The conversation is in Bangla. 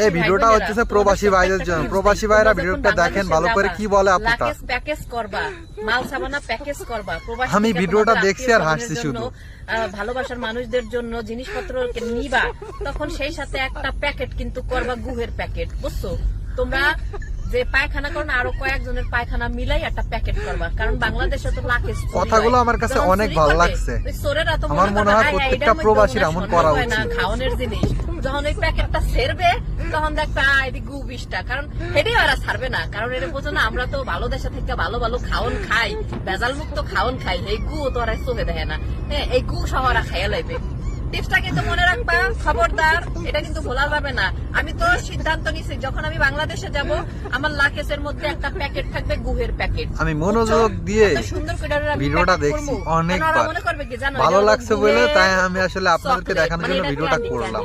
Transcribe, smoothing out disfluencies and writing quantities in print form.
এই ভিডিওটা হচ্ছে প্রবাসী ভাইদের জন্য। প্রবাসী ভাইরা ভিডিওটা দেখেন ভালো করে, কি বলে আপুটা। প্যাকেজ করবা, মাল সাবানা প্যাকেজ করবা, প্রবাসী আমি ভিডিওটা দেখছি আর হাসছি শুধু। ভালোবাসার মানুষদের জন্য জিনিসপত্র নিবা, তখন সেই সাথে একটা প্যাকেট কিন্তু করবা, গুহের প্যাকেট, বুঝছো? তোমরা যে পায়খানা করো না, আরো কয়েকজনের পায়খানা মিলাই একটা প্যাকেট করবা, কারণ বাংলাদেশে তো লাখে কথাগুলো আমার কাছে অনেক ভালো লাগছে। আমার মনে হয় প্রত্যেকটা প্রবাসীর এমন করা উচিত। খাওয়ানোর জিনিস যখন ওই প্যাকেটটা ছেড়বে, তখন দেখবে এদিকে গু 20টা, কারণ হেঁটেই ওরা ছাড়বে না, কারণ এটা বোঝো না, আমরা তো ভালো দেশে থেকে ভালো ভালো খাওন খাই, ভেজাল মুক্ত খাওন খাই, এই গু তো ওরা চোখে দেখে না। হ্যাঁ, এই গু সহ ওরা খাইয়া লাইবে। টিপসটা কিন্তু মনে রাখবা, খবরদার, এটা কিন্তু ভোলা যাবে না। আমি তো সিদ্ধান্ত নিছি, যখন আমি বাংলাদেশে যাব, আমার লাকেশের মধ্যে একটা প্যাকেট থাকবে, গুহের প্যাকেট। আমি মনোযোগ দিয়ে ভিডিওটা দেখছি অনেকবার, ভালো লাগছে বলে তাই আমি আসলে আপনাদেরকে দেখানোর জন্য ভিডিওটা করলাম।